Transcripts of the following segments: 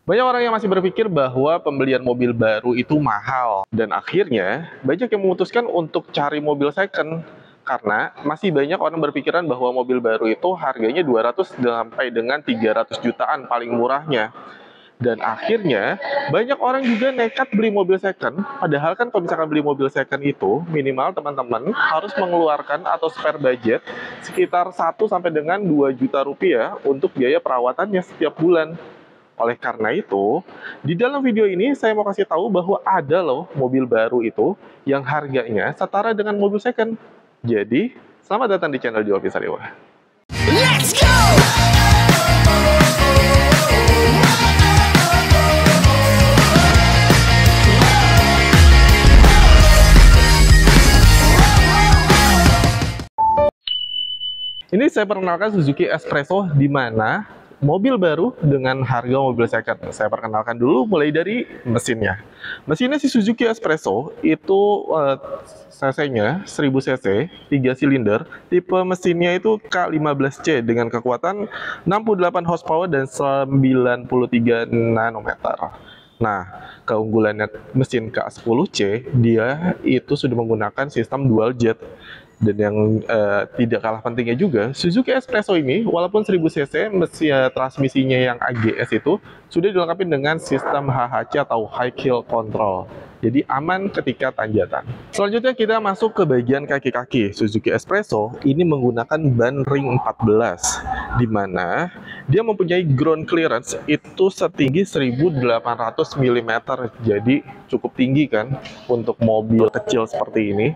Banyak orang yang masih berpikir bahwa pembelian mobil baru itu mahal, dan akhirnya banyak yang memutuskan untuk cari mobil second karena masih banyak orang berpikiran bahwa mobil baru itu harganya 200 sampai dengan 300 jutaan paling murahnya. Dan akhirnya banyak orang juga nekat beli mobil second, padahal kan kalau misalkan beli mobil second itu minimal teman-teman harus mengeluarkan atau spare budget sekitar 1 sampai dengan 2 juta rupiah untuk biaya perawatannya setiap bulan. Oleh karena itu, di dalam video ini saya mau kasih tahu bahwa ada loh mobil baru itu yang harganya setara dengan mobil second. Jadi, selamat datang di channel Jovi Sariwa. Let's go! Ini saya perkenalkan Suzuki Espresso, di mana mobil baru dengan harga mobil second. Saya perkenalkan dulu mulai dari mesinnya. Mesinnya si Suzuki Espresso itu cc-nya 1000 cc, 3 silinder. Tipe mesinnya itu K15C dengan kekuatan 68 horsepower dan 93 nanometer. Nah, keunggulannya mesin K10C, dia itu sudah menggunakan sistem dual jet. Dan yang tidak kalah pentingnya juga, Suzuki Espresso ini walaupun 1000 cc, mesin transmisinya yang AGS itu sudah dilengkapi dengan sistem HHC atau High Heel Control. Jadi aman ketika tanjakan. Selanjutnya kita masuk ke bagian kaki-kaki. Suzuki Espresso ini menggunakan ban ring 14, di mana dia mempunyai ground clearance itu setinggi 1800 mm. Jadi cukup tinggi kan untuk mobil kecil seperti ini.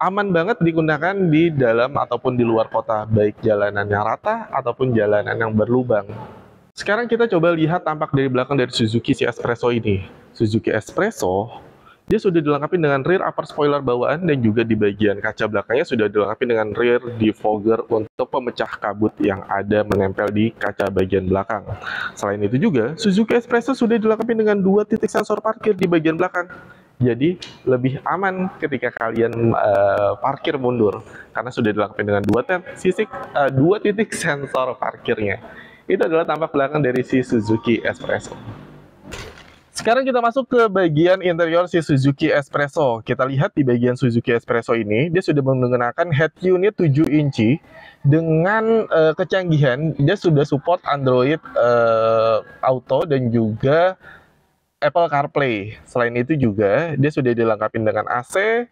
Aman banget digunakan di dalam ataupun di luar kota, baik jalanan yang rata ataupun jalanan yang berlubang. Sekarang kita coba lihat tampak dari belakang dari Suzuki si Espresso ini. Suzuki Espresso, dia sudah dilengkapi dengan rear upper spoiler bawaan dan juga di bagian kaca belakangnya sudah dilengkapi dengan rear defogger untuk pemecah kabut yang ada menempel di kaca bagian belakang. Selain itu juga, Suzuki Espresso sudah dilengkapi dengan 2 titik sensor parkir di bagian belakang. Jadi lebih aman ketika kalian parkir mundur karena sudah dilengkapi dengan 2 titik sensor parkirnya. Itu adalah tampak belakang dari si Suzuki Espresso. Sekarang kita masuk ke bagian interior si Suzuki Espresso. Kita lihat di bagian Suzuki Espresso ini, dia sudah menggunakan head unit 7 inci dengan kecanggihan. Dia sudah support Android Auto dan juga Apple CarPlay. Selain itu juga dia sudah dilengkapi dengan AC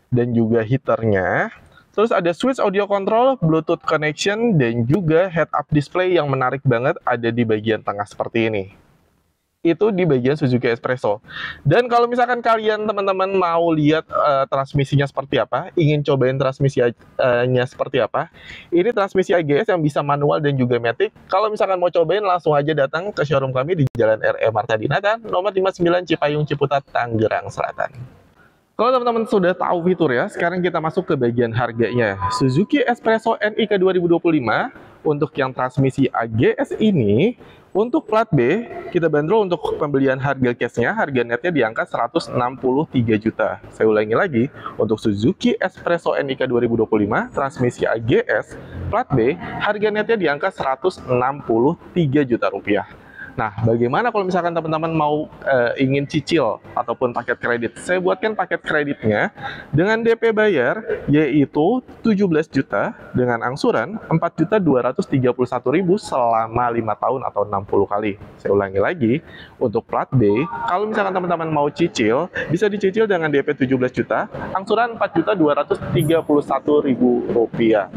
dan juga heaternya. Terus ada switch audio control, Bluetooth connection, dan juga head-up display yang menarik banget ada di bagian tengah seperti ini. Itu di bagian Suzuki Espresso. Dan kalau misalkan kalian teman-teman mau lihat transmisinya seperti apa, ingin cobain transmisinya seperti apa, ini transmisi AGS yang bisa manual dan juga matic. Kalau misalkan mau cobain, langsung aja datang ke showroom kami di Jalan RE Marta Dinata, nomor 59 Cipayung Ciputat, Tangerang Selatan. Kalau teman-teman sudah tahu fitur ya, sekarang kita masuk ke bagian harganya. Suzuki Espresso NIK 2025 untuk yang transmisi AGS ini, untuk plat B, kita bandrol untuk pembelian harga cashnya, harga netnya di angka 163 juta. Saya ulangi lagi, untuk Suzuki Espresso NIK 2025, transmisi AGS, plat B, harga netnya di angka 163 juta rupiah. Nah, bagaimana kalau misalkan teman-teman mau ingin cicil ataupun paket kredit? Saya buatkan paket kreditnya dengan DP bayar yaitu 17 juta dengan angsuran 4.231.000 selama 5 tahun atau 60 kali. Saya ulangi lagi, untuk plat B, kalau misalkan teman-teman mau cicil, bisa dicicil dengan DP 17 juta, angsuran 4.231.000 rupiah.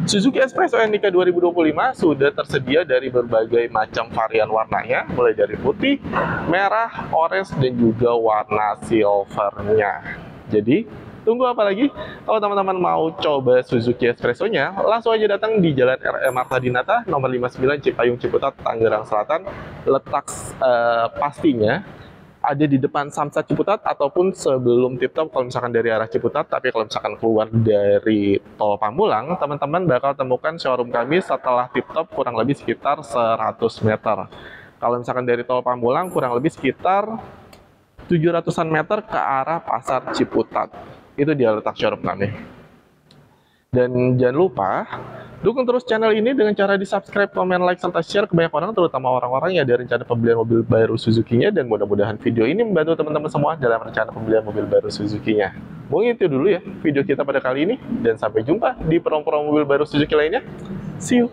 Suzuki Espresso NIK 2025 sudah tersedia dari berbagai macam varian warnanya, mulai dari putih, merah, orange, dan juga warna silvernya. Jadi, tunggu apa lagi? Kalau teman-teman mau coba Suzuki Espresso-nya, langsung aja datang di Jalan RE Marta Dinata, nomor 59 Cipayung Ciputat, Tangerang Selatan. Letak pastinya ada di depan Samsat Ciputat ataupun sebelum Tip Top kalau misalkan dari arah Ciputat. Tapi kalau misalkan keluar dari tol Pamulang, teman-teman bakal temukan showroom kami setelah Tip Top kurang lebih sekitar 100 meter. Kalau misalkan dari tol Pamulang kurang lebih sekitar 700-an meter ke arah Pasar Ciputat. Itu dia letak showroom kami. Dan jangan lupa Dukung terus channel ini dengan cara di-subscribe, komen, like, serta share ke banyak orang, terutama orang-orang yang ada rencana pembelian mobil baru Suzuki-nya, dan mudah-mudahan video ini membantu teman-teman semua dalam rencana pembelian mobil baru Suzuki-nya. Mungkin itu dulu ya video kita pada kali ini, dan sampai jumpa di promo-promo mobil baru Suzuki lainnya. See you!